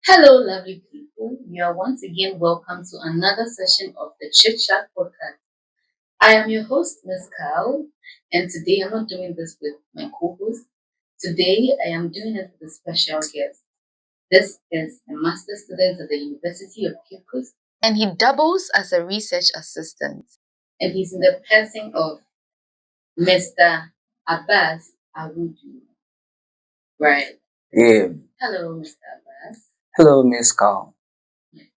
Hello, lovely people. You are once again welcome to another session of the Chit Chat Podcast. I am your host, Miss Kyle, and today I'm not doing this with my co-host. Today I am doing it with a special guest. This is a master student at the University of Cape Coast, and he doubles as a research assistant. And he's in the person of Mr. Abass Awudu. Right. Yeah. Hello, Mr. Abass. Hello, Miss Carl.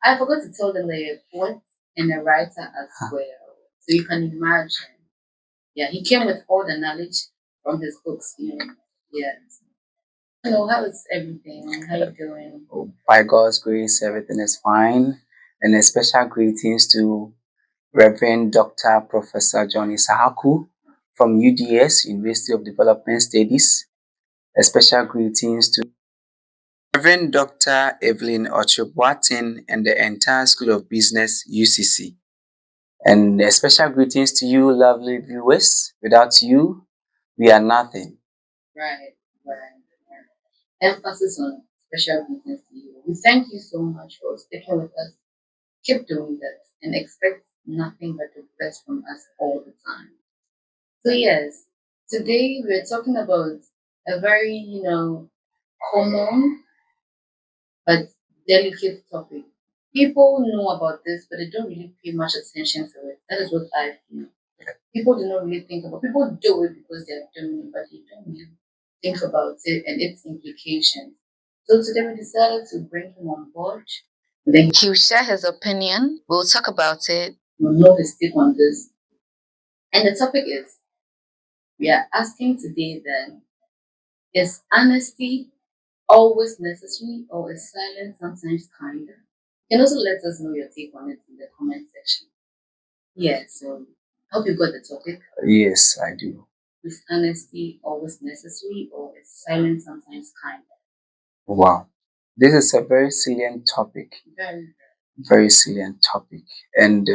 I forgot to tell them that you're a poet and a writer as well. So you can imagine. Yeah, he came with all the knowledge from his books. Yes. Hello, how is everything? How you doing? By God's grace, everything is fine. And a special greetings to Reverend Dr. Professor Johnny Sahaku from UDS, University of Development Studies. A special greetings to Reverend Dr. Evelyn Ochobwatin and the entire School of Business, UCC. And a special greetings to you, lovely viewers. Without you, we are nothing. Right. Emphasis on special greetings to you. We thank you so much for sticking with us. Keep doing that and expect nothing but the best from us all the time. So yes, today we're talking about a very, common but delicate topic. People know about this, but they don't really pay much attention to it. That is what I feel. People do not really think about. People do it because they're doing it, but they don't really think about it and its implications. So today we decided to bring him on board. And then he'll share his opinion. We'll talk about it. We'll know his take on this. And the topic is, we are asking today then, is honesty always necessary or is silence sometimes kinder? You can also let us know your take on it in the comment section. Yeah, so I hope you got the topic. Yes, I do. Is honesty always necessary or is silence sometimes kinder? Wow. This is a very salient topic. Very salient topic. And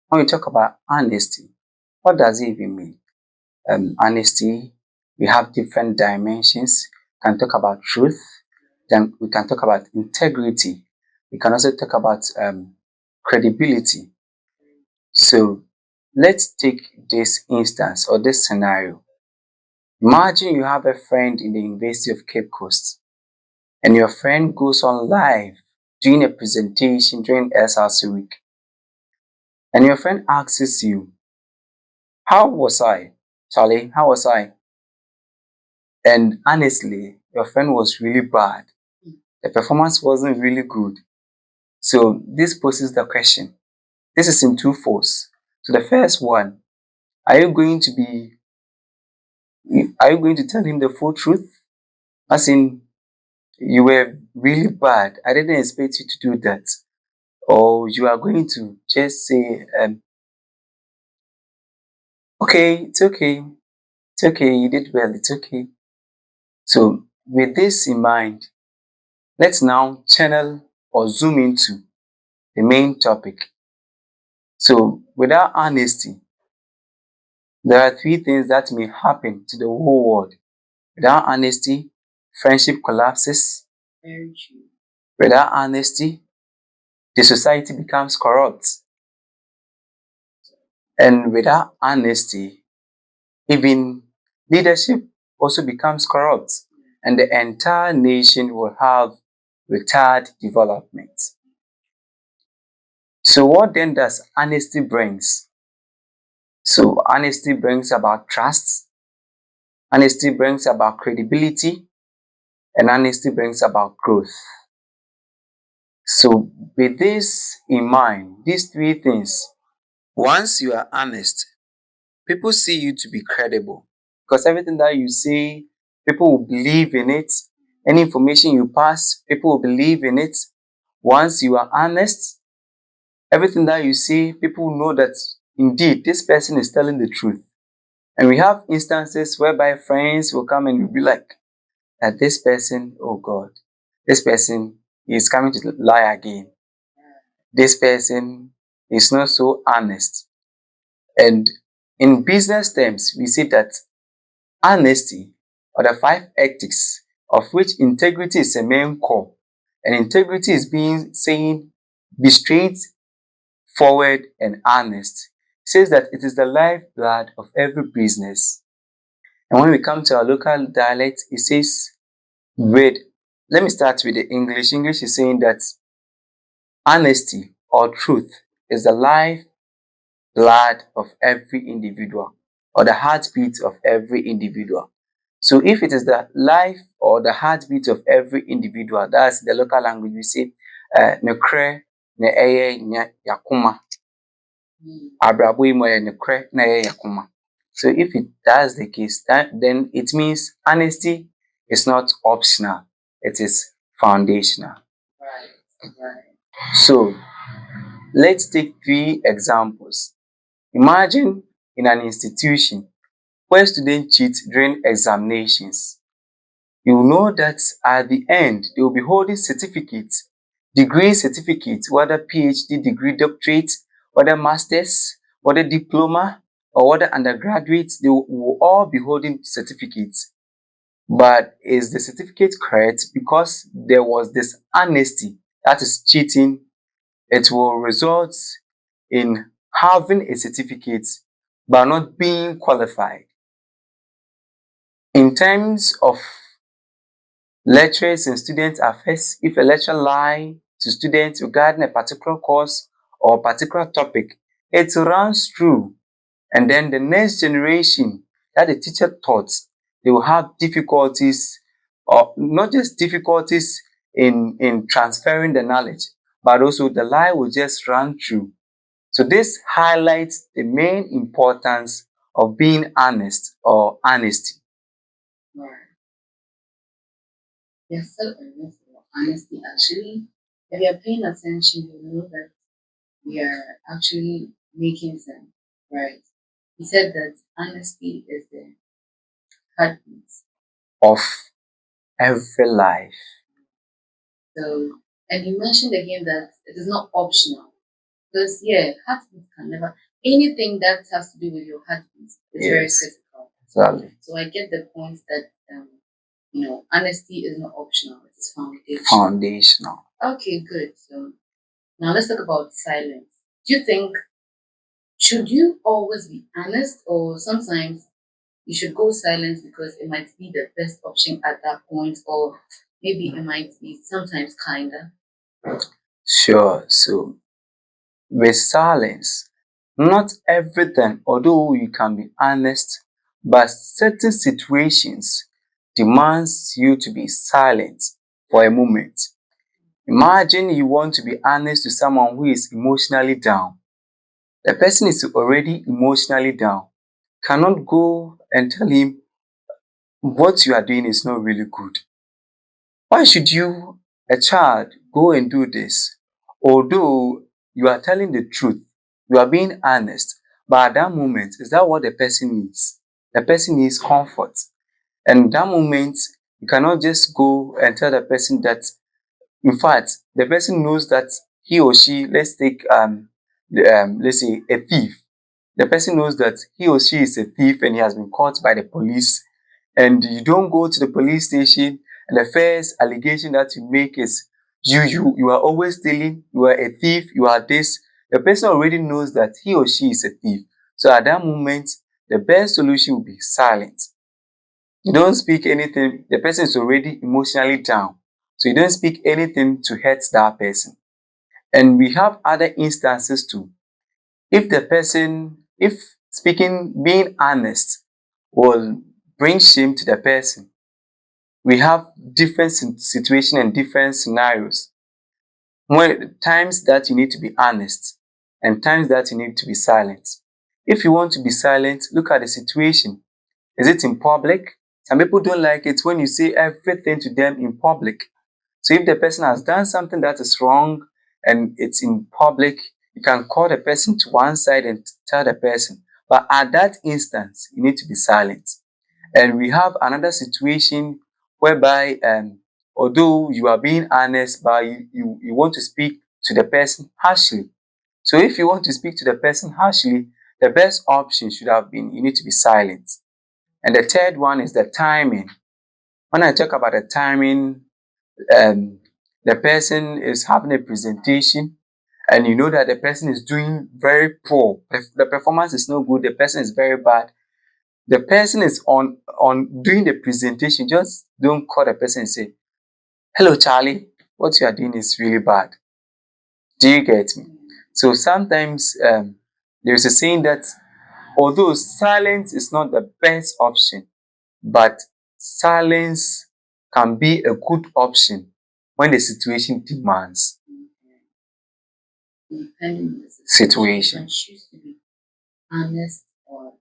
when we talk about honesty, what does it even mean? Honesty, we have different dimensions. We can talk about truth, then we can talk about integrity. We can also talk about credibility. So let's take this instance or this scenario. Imagine you have a friend in the University of Cape Coast and your friend goes on live doing a presentation during SLC week. And your friend asks you, how was I? Charlie, how was I? And honestly, your friend was really bad. The performance wasn't really good. So this poses the question. This is in two folds. So the first one, are you going to tell him the full truth? As in, you were really bad. I didn't expect you to do that. Or you are going to just say, okay, it's okay. It's okay, you did well, it's okay. So with this in mind, let's now channel or zoom into the main topic. So without honesty, there are three things that may happen to the whole world. Without honesty, friendship collapses. Without honesty, the society becomes corrupt. And without honesty, even leadership also becomes corrupt. And the entire nation will have retarded development. So what then does honesty brings? So honesty brings about trust. Honesty brings about credibility. And honesty brings about growth. So with this in mind, these three things, once you are honest, people see you to be credible. Because everything that you say, people will believe in it. Any information you pass, people will believe in it. Once you are honest, everything that you say, people will know that indeed this person is telling the truth. And we have instances whereby friends will come and will be like, that this person, oh God, this person is coming to lie again. This person is not so honest. And in business terms, we say that honesty, or the five ethics, of which integrity is a main core. And integrity is being saying, be straight, forward, and honest. It says that it is the lifeblood of every business. And when we come to our local dialect, it says, with, let me start with the English. English is saying that honesty or truth is the lifeblood of every individual, or the heartbeat of every individual. So if it is the life or the heartbeat of every individual, that's the local language, we say, "Nokre na ɛyɛ yakoma." Abrabɔ yi mu yɛ nokorɛ na ɛyɛ yakoma. So if that's the case, then it means honesty is not optional, it is foundational. Right, right. So let's take three examples. Imagine in an institution where students cheat during examinations. You will know that at the end, they will be holding certificates, degree certificates, whether PhD degree, doctorate, whether masters, whether diploma, or whether undergraduates, they will all be holding certificates. But is the certificate correct? Because there was this honesty, that is cheating, it will result in having a certificate but not being qualified. In terms of lecturers and student affairs, if a lecturer lie to students regarding a particular course or particular topic, it runs through. And then the next generation that the teacher taught, they will have difficulties, or not just difficulties in transferring the knowledge, but also the lie will just run through. So this highlights the main importance of being honest or honesty. Right. Yes, so earnest for honesty. Actually, if you're paying attention, you know that we are actually making sense, right? He said that honesty is the heartbeat. Of every life. So, and you mentioned again that it is not optional. Because, yeah, heartbeat can never, anything that has to do with your heartbeat is very Yes, critical. exactly. So, I get the point that, honesty is not optional, it is foundational. Foundational. Okay, good. So, now let's talk about silence. Do you think, should you always be honest, or sometimes you should go silent because it might be the best option at that point, or maybe it might be sometimes kinder? Sure. So with silence, not everything, although you can be honest, but certain situations demands you to be silent for a moment. Imagine you want to be honest to someone who is emotionally down. The person is already emotionally down. Cannot go and tell him what you are doing is not really good. Why should you, a child, go and do this? Although you are telling the truth, you are being honest, but at that moment, is that what the person needs? The person needs comfort. And that moment, you cannot just go and tell the person that, in fact, the person knows that he or she, let's take, let's say, a thief. The person knows that he or she is a thief and he has been caught by the police, and you don't go to the police station, and the first allegation that you make is you are always stealing, you are a thief, you are this. The person already knows that he or she is a thief. So at that moment, the best solution will be silence. You don't speak anything. The person is already emotionally down, so you don't speak anything to hurt that person. And we have other instances too. If speaking, being honest will bring shame to the person, we have different situations and different scenarios. When times that you need to be honest and times that you need to be silent. If you want to be silent, look at the situation. Is it in public? Some people don't like it when you say everything to them in public. So if the person has done something that is wrong and it's in public, you can call the person to one side and tell the person. But at that instance, you need to be silent. And we have another situation whereby, although you are being honest, but you want to speak to the person harshly. So if you want to speak to the person harshly, the best option should have been you need to be silent. And the third one is the timing. When I talk about the timing, um, the person is having a presentation and you know that the person is doing very poor. The performance is no good. The person is very bad. The person is on doing the presentation. Just don't call the person and say, "Hello, Charlie. What you are doing is really bad." Do you get me? So sometimes there's a saying that although silence is not the best option, but silence can be a good option when the situation demands. Depending on the Situation. you can choose to be honest or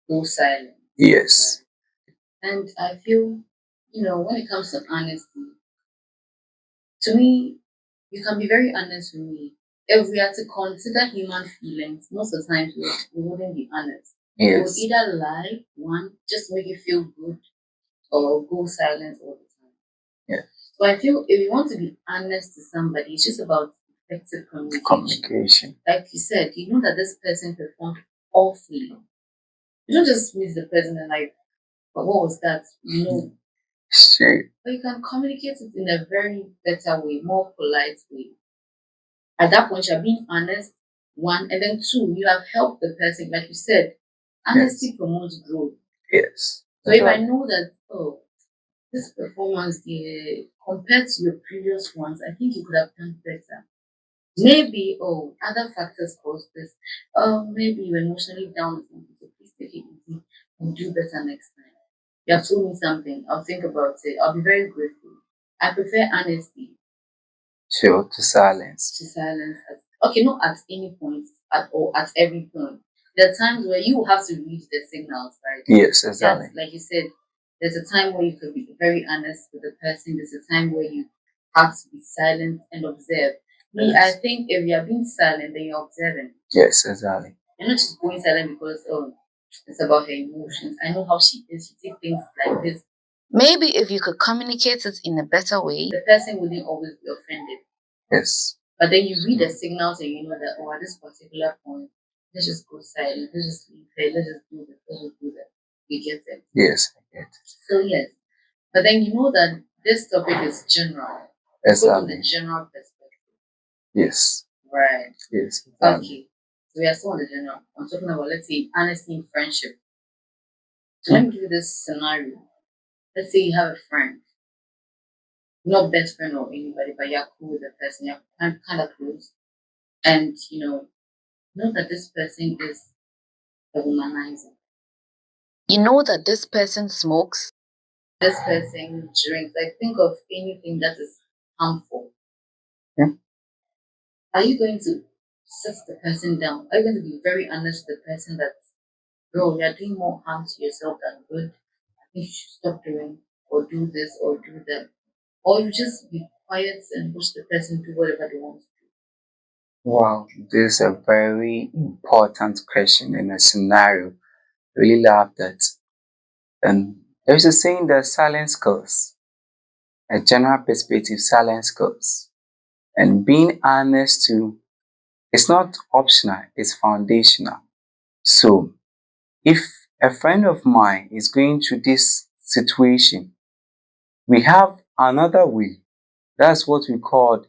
go silent. Yes. And I feel, when it comes to honesty, to me, you can be very honest with me. If we are to consider human feelings, most of the times we wouldn't be honest. We would Yes. either lie, one, just to make you feel good, or go silent all the time. Yeah. So I feel if you want to be honest to somebody, it's just about effective communication. Like you said, you know that this person performed awfully. You don't just meet the person and like, but what was that? Sure. But you can communicate it in a very better way, more polite way. At that point, you're being honest, one, and then two, you have helped the person. Like you said, honesty promotes growth. Yes. So if I know that, this performance compared to your previous ones, I think you could have done better. Maybe, other factors caused this. Maybe you're emotionally down with something, so please take it easy and do better next time. You have told me something, I'll think about it. I'll be very grateful. I prefer honesty Sure, to silence. to silence. Okay, not at any point, at every point. There are times where you have to read the signals, right? Yes, exactly. Like you said, there's a time where you could be very honest with the person. There's a time where you have to be silent and observe. Me, I think if you are being silent, then you're observing. Yes, exactly. You're not just going silent because it's about her emotions. I know how she is. She takes things like this. Maybe if you could communicate it in a better way, the person wouldn't always be offended. Yes. But then you read the signals and you know that at this particular point, let's just go silent. Let's just leave her. Let's just do this. Let's just do that. You get it? Yes, I get it. So yes. But then you know that this topic is general. From the general perspective. Yes. Right. Yes. Okay. So we are still on the general. I'm talking about, let's say, honesty in friendship. So let me give you this scenario. Let's say you have a friend, not best friend or anybody, but you're cool with the person, you're kind of close, and know that this person is a womanizer. You know that this person smokes. This person drinks. Like think of anything that is harmful. Yeah. Are you going to sit the person down? Are you going to be very honest with the person that, bro, you're doing more harm to yourself than good? I think you should stop doing or do this or do that. Or you just be quiet and push the person to whatever they want to do. Wow, this is a very important question in a scenario. Really love that. And there's a saying that silence kills. A general perspective, silence kills. And being honest to it's not optional, it's foundational. So if a friend of mine is going through this situation, we have another way. That's what we call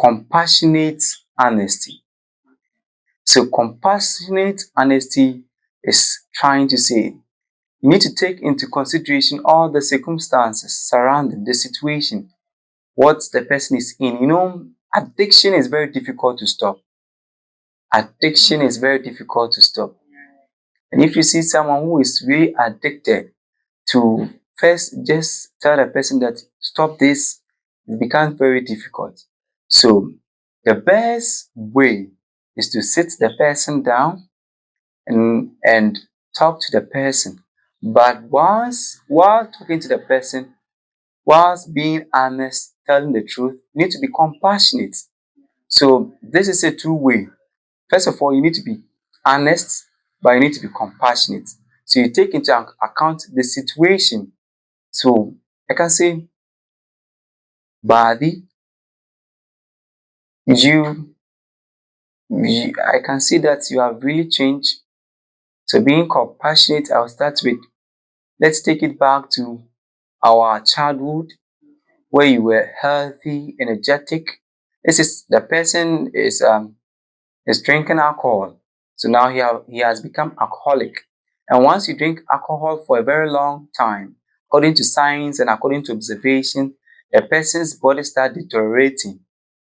compassionate honesty. So compassionate honesty is trying to say you need to take into consideration all the circumstances surrounding the situation, what the person is in. Addiction is very difficult to stop. Addiction is very difficult to stop. And if you see someone who is really addicted, to first just tell the person that stop this, it becomes very difficult. So the best way is to sit the person down and talk to the person. But while talking to the person, whilst being honest, telling the truth, you need to be compassionate. So this is a two-way. First of all, you need to be honest, but you need to be compassionate. So you take into account the situation. So I can say, Badi, I can see that you have really changed. So being compassionate, I'll start with Let's take it back to our childhood where you were healthy, energetic. This is the person is drinking alcohol. So now he has become alcoholic. And once you drink alcohol for a very long time, according to science and according to observation, the person's body starts deteriorating.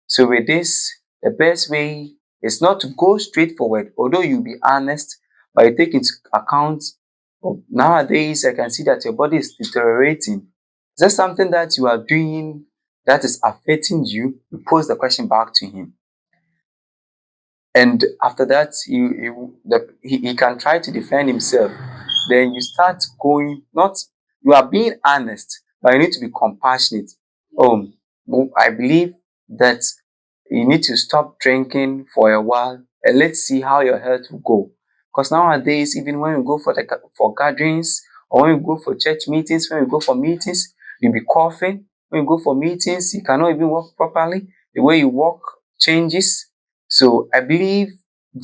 So with this, the best way is not to go straight forward, although you be honest, but you take into account nowadays I can see that your body is deteriorating. Is there something that you are doing that is affecting you? You pose the question back to him. And after that, he can try to defend himself. Then you start going, not, you are being honest, but you need to be compassionate. Oh, I believe that you need to stop drinking for a while and let's see how your health will go. Because nowadays, even when we go for gatherings or when we go for church meetings, when we go for meetings, you'll be coughing. When you go for meetings, you cannot even walk properly. The way you walk changes. So I believe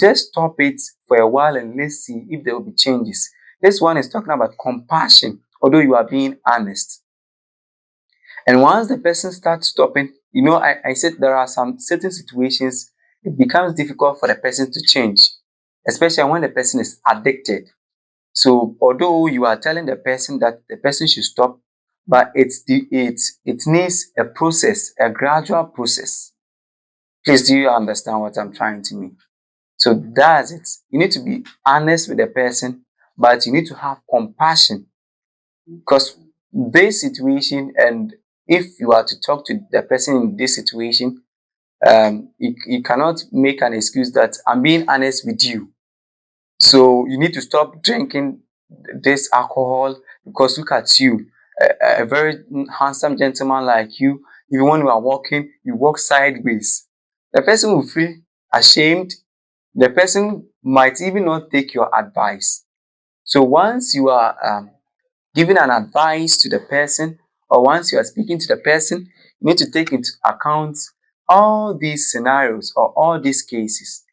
just stop it for a while and let's see if there will be changes. This one is talking about compassion, although you are being honest. And once the person starts stopping, I said there are some certain situations it becomes difficult for the person to change, especially when the person is addicted. So although you are telling the person that the person should stop, but it needs a process, a gradual process. Please, do you understand what I'm trying to mean? So that's it. You need to be honest with the person, but you need to have compassion because this situation, and if you are to talk to the person in this situation, you cannot make an excuse that I'm being honest with you. So you need to stop drinking this alcohol because look at you, a very handsome gentleman like you. Even when you are walking, you walk sideways. The person will feel ashamed. The person might even not take your advice. So once you are giving an advice to the person, or once you are speaking to the person, you need to take into account all these scenarios or all these cases.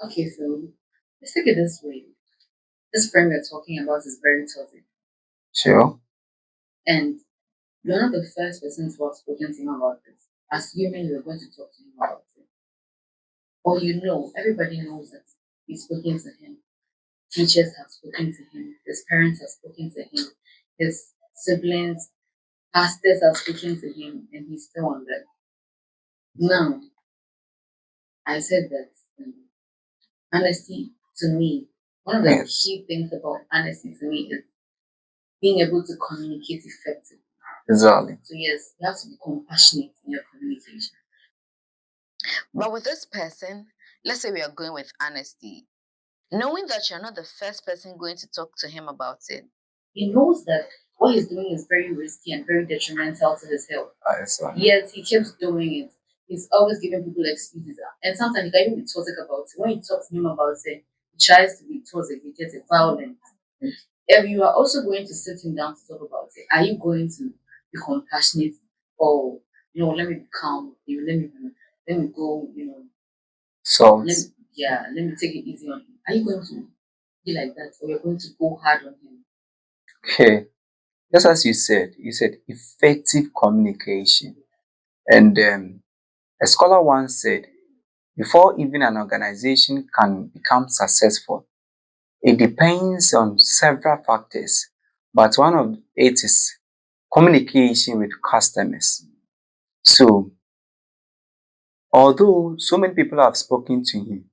Okay, so let's take it this way. This friend we're talking about is very toxic. Sure. And you're not the first person to have spoken to him about this, assuming you're going to talk to him about it. Or everybody knows that you've spoken to him. Teachers have spoken to him. His parents have spoken to him. His siblings, pastors have spoken to him, and he's still on that. Now, I said that honesty to me, one of the Yes. key things about honesty to me is being able to communicate effectively. Exactly. So yes, you have to be compassionate in your communication. But with this person, let's say we are going with honesty, knowing that you're not the first person going to talk to him about it, he knows that what he's doing is very risky and very detrimental to his health. Yet he keeps doing it. He's always giving people excuses. And sometimes he can even be toxic about it. When you talk to him about it, he tries to be toxic, he gets violent. If you are also going to sit him down to talk about it, are you going to be compassionate or let me be calm, let me go, So let me take it easy on him. Are you going to be like that or you're going to go hard on him? okay, just as you said effective communication, and a scholar once said, before even an organization can become successful, it depends on several factors, but one of it is communication with customers. So, although so many people have spoken to him,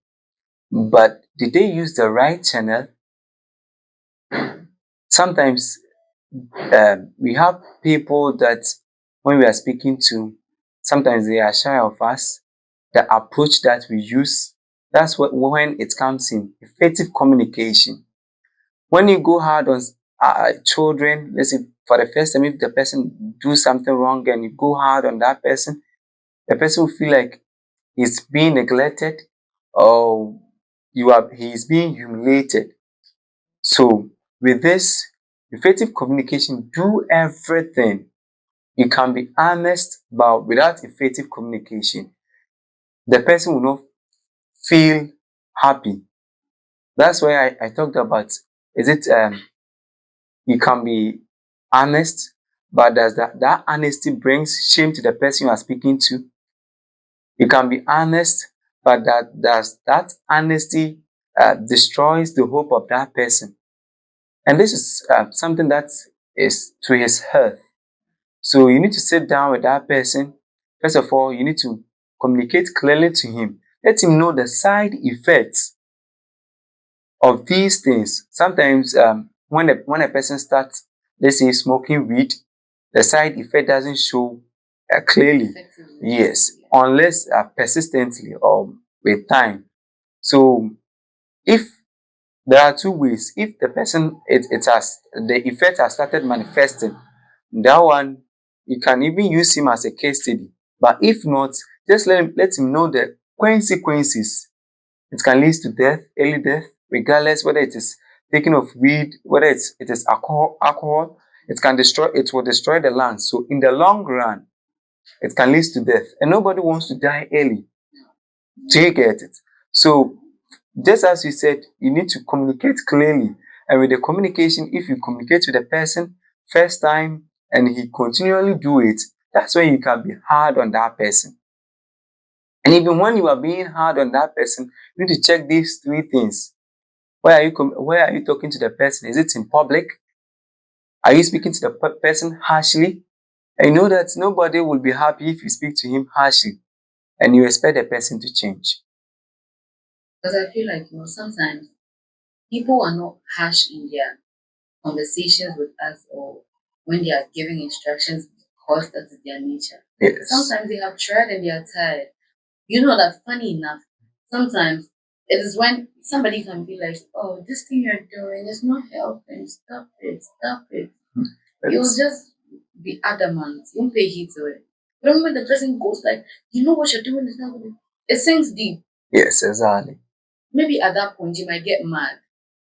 but did they use the right channel? Sometimes we have people that when we are speaking to, sometimes they are shy of us. The approach that we use, that's when it comes in effective communication. When you go hard on children, let's say for the first time, if the person do something wrong and you go hard on that person, the person will feel like he's being neglected or he's being humiliated. So with this effective communication, do everything. You can be honest, but without effective communication, the person will not feel happy. That's why I talked about, is it You can be honest, but does that honesty brings shame to the person you are speaking to? You can be honest, but that honesty destroys the hope of that person? And this is something that is to his hurt. So you need to sit down with that person. First of all, you need to communicate clearly to him. Let him know the side effects of these things. Sometimes when a person starts, let's say, smoking weed, the side effect doesn't show clearly. Yes, unless persistently or with time. So if there are two ways, if the person it has the effect has started manifesting, that one you can even use him as a case study. But if not, just let him know the consequences. It can lead to death, early death, regardless whether it is taking of weed, whether it is alcohol, it will destroy the lungs. So in the long run, it can lead to death. And nobody wants to die early. Do you get it? So just as you said, you need to communicate clearly. And with the communication, if you communicate with the person first time and he continually do it, that's when you can be hard on that person. And even when you are being hard on that person, you need to check these three things. Where are you talking to the person? Is it in public? Are you speaking to the person harshly? And you know that nobody will be happy if you speak to him harshly and you expect the person to change. Because I feel like, sometimes people are not harsh in their conversations with us or when they are giving instructions because that is their nature. Yes. Sometimes they have tried and they are tired. You know that funny enough, sometimes it is when somebody can be like, oh, this thing you're doing is not helping. Stop it, stop it. You'll just be adamant. You won't pay heed to it. But when the person goes like, you know what you're doing is not good. It sinks deep. Yes, exactly. Maybe at that point you might get mad.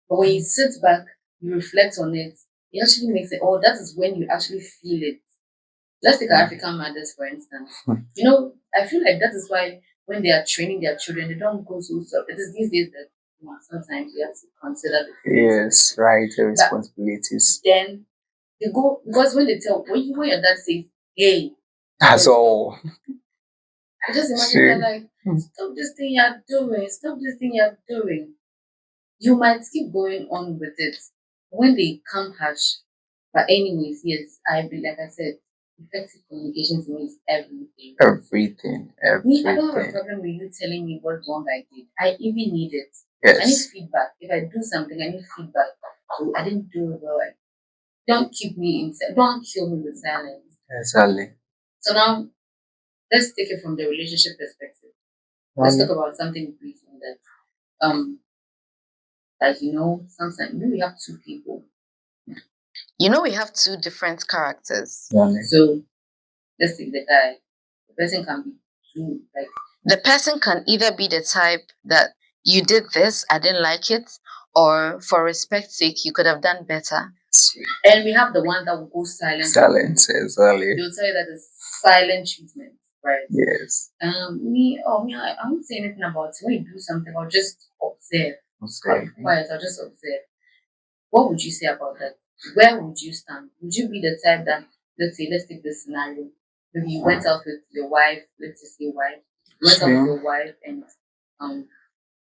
But when you sit back, you reflect on it, it actually makes it, oh, that is when you actually feel it. Let's take our African mothers, for instance. I feel like that is why when they are training their children, they don't go so soft. It is these days that sometimes you have to consider the Yes, right, the responsibilities. Then they go, because when your dad says, hey, That's all. just imagine they're like, stop this thing you're doing, stop this thing you're doing. You might keep going on with it when they come harsh. But anyways, yes, like I said, effective communication to me is everything. Everything, Me, I don't have a everything. problem with you telling me what wrong I did. I even need it. I need Yes, feedback. If I do something, I need feedback. So I didn't do it well. Don't keep me in. Don't kill me with silence. exactly. So now let's take it from the relationship perspective. Let's talk about something brief on that. Like sometimes we have two people. We have two different characters. So let's take the guy. The person can be two, like the person can either be the type that you did this, I didn't like it, or for respect's sake, you could have done better. And we have the one that will go silent. Silence, exactly. They'll tell you that it's silent treatment, right? Yes. I won't say anything about it. When you do something, I'll just observe. I'll be quiet, I'll just observe. What would you say about that? Where would you stand? Would you be the type that, let's take this scenario. Maybe you went out with your wife, let's just say wife. You went out with your wife and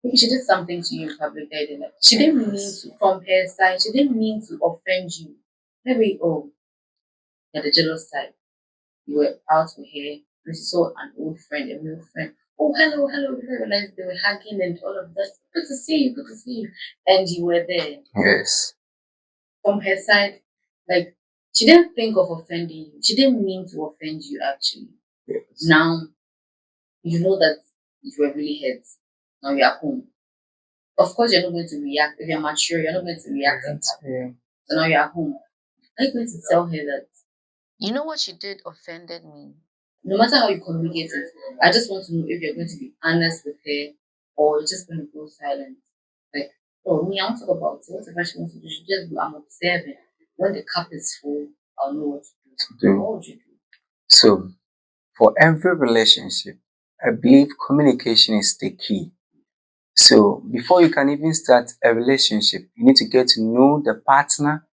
maybe she did something to you in public that you didn't like. She didn't mean to, from her side, she didn't mean to offend you. Maybe, you're the jealous side. You were out with her, you saw an old friend, a real friend. Oh, hello, hello. Before you realized they were hugging and all of that. Good to see you, good to see you. And you were there. Yes. From her side, like she didn't think of offending you. She didn't mean to offend you actually. Yes. Now you know that you were really hurt. Now you're home. Of course you're not going to react. If you're mature, you're not going to react. Yeah. So now you're home. Are you going to tell her that you know what you did offended me? No matter how you communicate it, I just want to know if you're going to be honest with her or you're just going to go silent. Like, oh, me, I want to talk about it. Whatever she wants to do, she just do. I'm observing. When the cup is full, I'll know what to do. What would you do? So, for every relationship, I believe communication is the key. So, before you can even start a relationship, you need to get to know the partner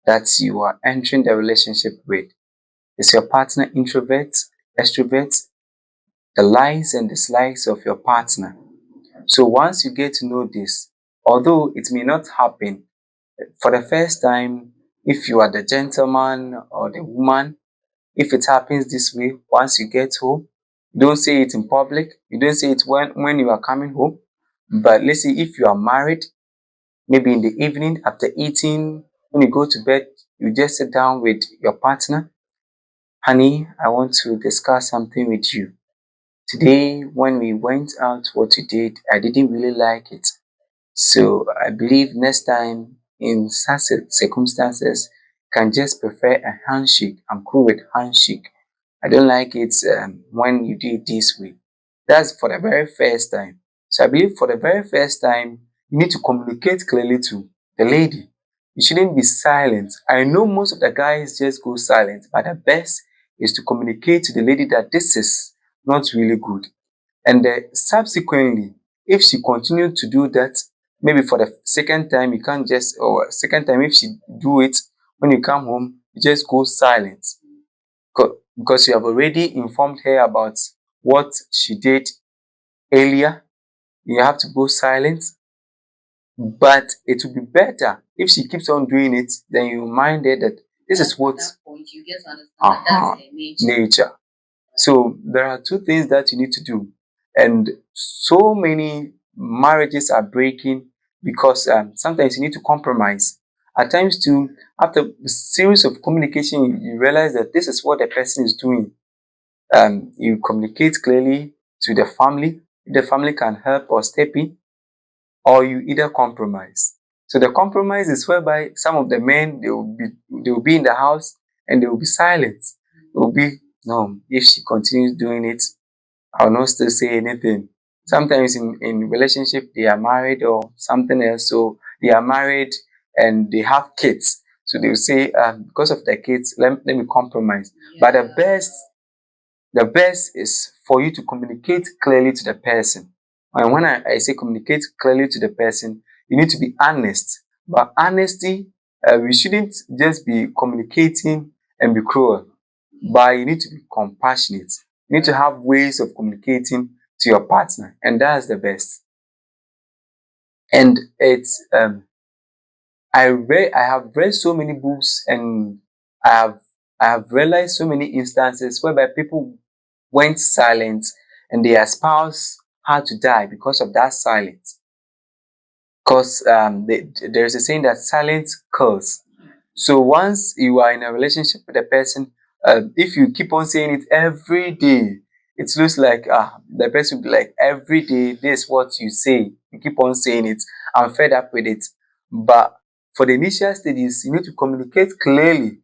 that you are entering the relationship with. Is your partner introvert, extrovert? The likes and dislikes of your partner. So once you get to know this, although it may not happen for the first time, if you are the gentleman or the woman, if it happens this way, once you get home, don't say it in public. You don't say it when you are coming home. But let's say if you are married, maybe in the evening after eating, when you go to bed, you just sit down with your partner. Honey, I want to discuss something with you. Today, when we went out, what you did, I didn't really like it. So I believe next time in such circumstances, can just prefer a handshake. I'm cool with handshake. I don't like it when you do it this way. That's for the very first time. So I believe for the very first time, you need to communicate clearly to the lady. You shouldn't be silent. I know most of the guys just go silent, but the best is to communicate to the lady that this is not really good. And subsequently, if she continued to do that, maybe for the second time, you can't just, or second time, if she do it, when you come home, you just go silent. Because you have already informed her about what she did earlier. You have to go silent. But it would be better if she keeps on doing it, then you remind her that this is what point you get to understand that that's her nature. So there are two things that you need to do. And so many marriages are breaking because sometimes you need to compromise. At times too, after a series of communication, you realize that this is what the person is doing. You communicate clearly to the family. The family can help or step in, or you either compromise. So the compromise is whereby some of the men they will be in the house and they will be silent. They will be no. If she continues doing it, I'll not still say anything. Sometimes in relationship they are married or something else, so they are married and they have kids. So they will say, because of the kids, let me compromise. But the best is for you to communicate clearly to the person. And when I say communicate clearly to the person, you need to be honest. But honesty, we shouldn't just be communicating and be cruel, but you need to be compassionate. You need to have ways of communicating to your partner, and that's the best. And I have read so many books, and I have I have realized so many instances whereby people went silent and their spouse had to die because of that silence. Because there's a saying that silence kills. So once you are in a relationship with a person, if you keep on saying it every day, it looks like the person will be like, every day this is what you say. You keep on saying it. I'm fed up with it. But for the initial stages, you need to communicate clearly,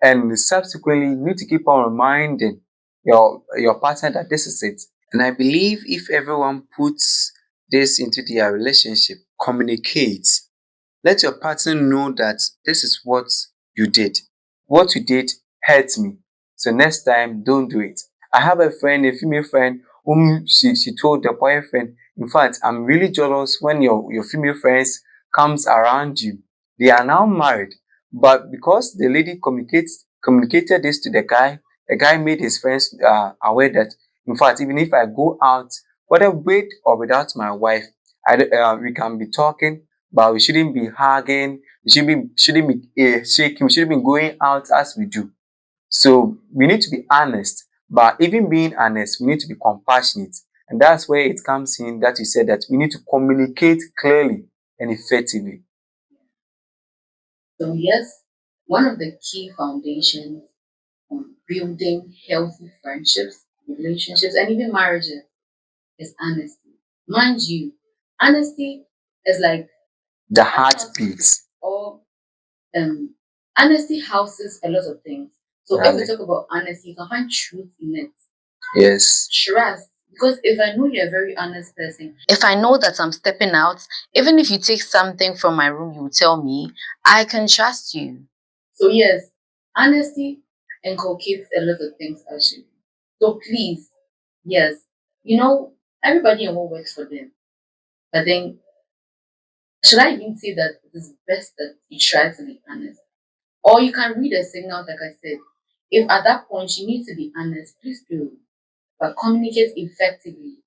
and subsequently, you need to keep on reminding your partner that this is it. And I believe if everyone puts this into their relationship, communicate, let your partner know that this is what you did. What you did hurt me. So next time, don't do it. I have a friend, a female friend, whom she told the boyfriend, in fact, I'm really jealous when your female friends comes around you. They are now married. But because the lady communicated this to the guy made his friends aware that, in fact, even if I go out, whether with or without my wife, we can be talking, but we shouldn't be hugging. We shouldn't be shaking. We shouldn't be going out as we do. So we need to be honest. But even being honest, we need to be compassionate. And that's where it comes in that you said that we need to communicate clearly and effectively. So yes, one of the key foundations on building healthy friendships, relationships, and even marriages is honesty. Mind you, honesty is like The heartbeat. or um honesty houses a lot of things. So if we talk about honesty, you can find truth in it. Yes. Trust. Because if I know you're a very honest person, if I know that I'm stepping out, even if you take something from my room, you tell me, I can trust you. So yes, honesty inculcates a lot of things actually. So please, yes, everybody and what works for them. But then should I even say that it is best that you try to be honest? Or you can read a signal, like I said. If at that point you need to be honest, please do, but communicate effectively.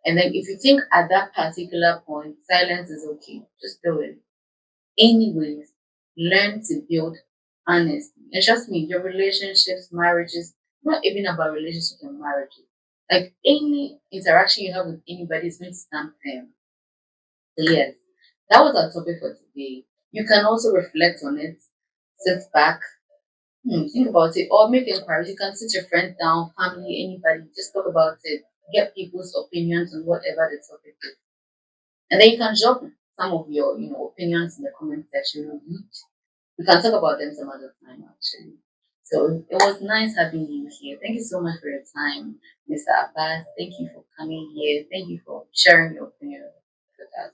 And then if you think at that particular point silence is okay, just do it. Anyways, learn to build honesty. And trust me, your relationships, marriages, not even about relationships and marriages. Like any interaction you have with anybody is going to stand firm. So yes, that was our topic for today. You can also reflect on it, sit back, think about it, or make inquiries. You can sit your friend down, family, anybody, just talk about it, get people's opinions on whatever the topic is. And then you can drop some of your, opinions in the comment section. We can talk about them some other time actually. So it was nice having you here. Thank you so much for your time, Mr. Abbas. Thank you for coming here. Thank you for sharing your opinion with us.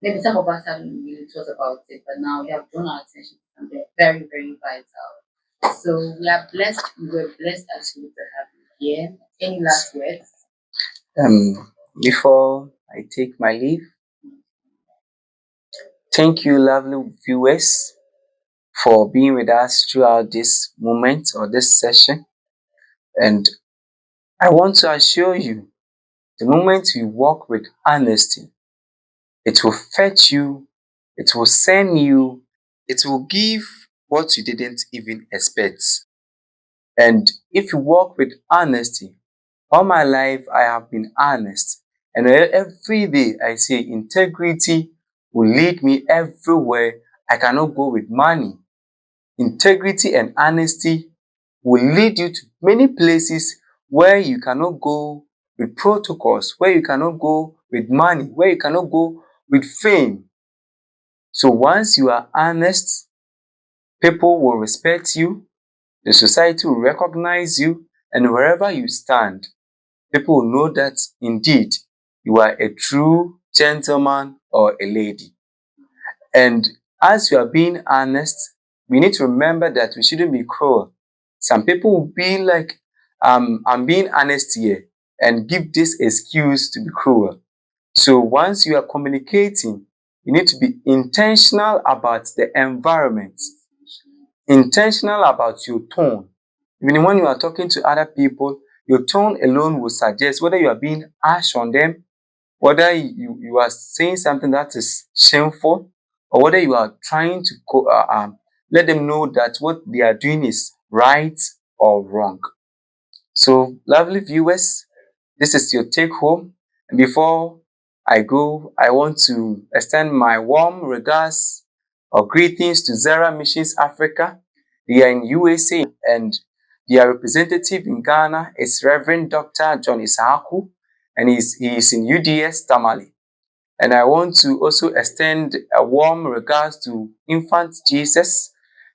Maybe some of us haven't really thought about it, but now we have drawn our attention to something very, very vital. So we are blessed. We were blessed actually to have you here. Any last words? Before I take my leave, thank you, lovely viewers, for being with us throughout this moment or this session. And I want to assure you, the moment you walk with honesty, it will fetch you, it will send you, it will give what you didn't even expect. And if you walk with honesty, all my life I have been honest. And every day I say integrity will lead me everywhere. I cannot go with money. Integrity and honesty will lead you to many places where you cannot go with protocols, where you cannot go with money, where you cannot go with fame. So once you are honest, people will respect you, the society will recognize you, and wherever you stand, people will know that indeed you are a true gentleman or a lady. And as you are being honest, we need to remember that we shouldn't be cruel. Some people will be like, I'm being honest here, and give this excuse to be cruel. So once you are communicating, you need to be intentional about the environment, intentional about your tone. Even when you are talking to other people, your tone alone will suggest whether you are being harsh on them, whether you are saying something that is shameful, or whether you are trying to let them know that what they are doing is right or wrong. So, lovely viewers, this is your take home. And before I go, I want to extend my warm regards or greetings to Zara Missions Africa. They are in USA, and their representative in Ghana is Reverend Dr. John Isaku, and he is in UDS Tamale. And I want to also extend a warm regards to Infant Jesus.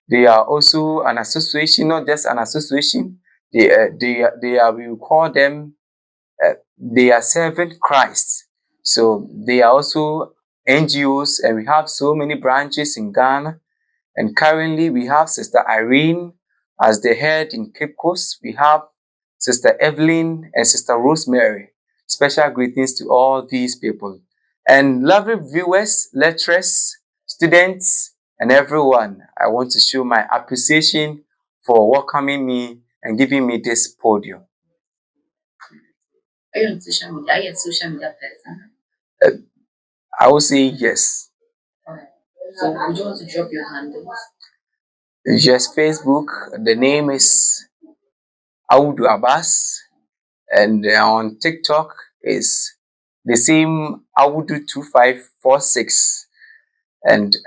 They are also an association, not just an association. We will call them, they are serving Christ. So they are also NGOs, and we have so many branches in Ghana. And currently we have Sister Irene as the head in Cape Coast. We have Sister Evelyn and Sister Rosemary. Special greetings to all these people. And lovely viewers, lecturers, students, and everyone, I want to show my appreciation for welcoming me and giving me this podium. Are you on social media? Are you a social media person? I will say yes. Alright. So would you want to drop your handles? Yes, Facebook. The name is Awudu Abass. And on TikTok is the same Awudu2546. And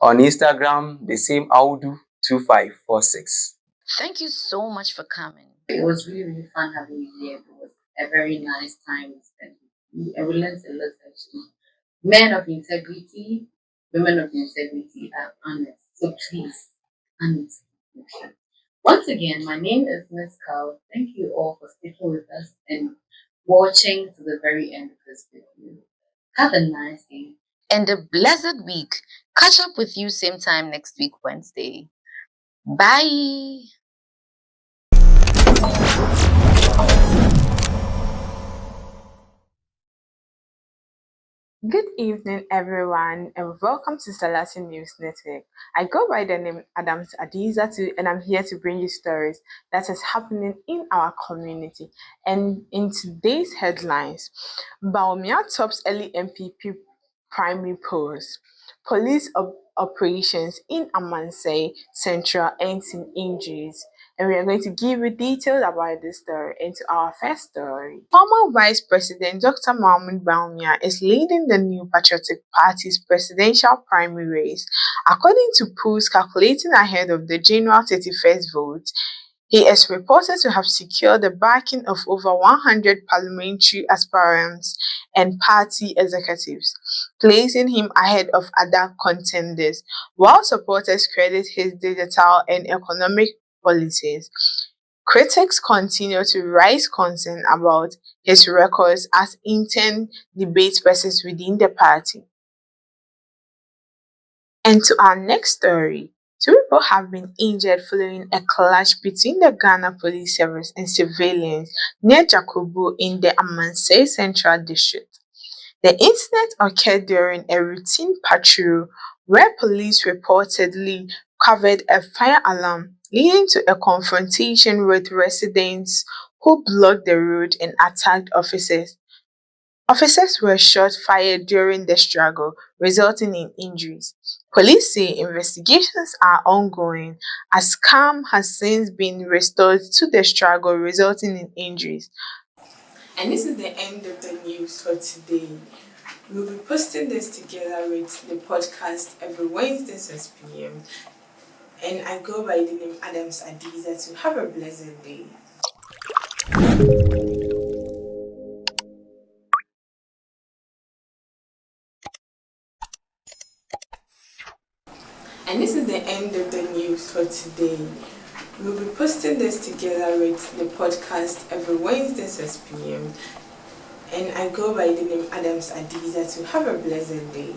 on Instagram, the same Awudu2546. Thank you so much for coming. It was really, really fun having you here. It was a very nice time we spent with you. And we learned a lot actually. Men of integrity, women of integrity are honest. So please, honest. Okay. Once again, my name is Miss Carl. Thank you all for sticking with us and watching to the very end of this video. Have a nice day and a blessed week. Catch up with you same time next week, Wednesday. Bye. Good evening, everyone, and welcome to SELASI News Network. I go by the name Adams Adizatu, and I'm here to bring you stories that is happening in our community. And in today's headlines, Baumia tops early MPP primary polls, operations in Amansei Central ends in injuries. And we are going to give you details about this story into our first story. Former Vice President Dr. Mahmoud Baumia is leading the New Patriotic Party's presidential primary race. According to polls calculating ahead of the January 31st vote, he is reported to have secured the backing of over 100 parliamentary aspirants and party executives, placing him ahead of other contenders, while supporters credit his digital and economic policies. Critics continue to raise concern about his records as intern debate persist within the party. And to our next story, two people have been injured following a clash between the Ghana Police Service and civilians near Jakobu in the Amansei Central District. The incident occurred during a routine patrol where police reportedly covered a fire alarm, leading to a confrontation with residents who blocked the road and attacked officers. Officers were shot fired during the struggle, resulting in injuries. Police say investigations are ongoing as calm has since been restored to the struggle, resulting in injuries. And this is the end of the news for today. We'll be posting this together with the podcast every Wednesday 6 p.m. And I go by the name Adams Adiza to have a blessed day. And this is the end of the news for today. We'll be posting this together with the podcast every Wednesday 6 p.m. And I go by the name Adams Adiza to have a blessed day.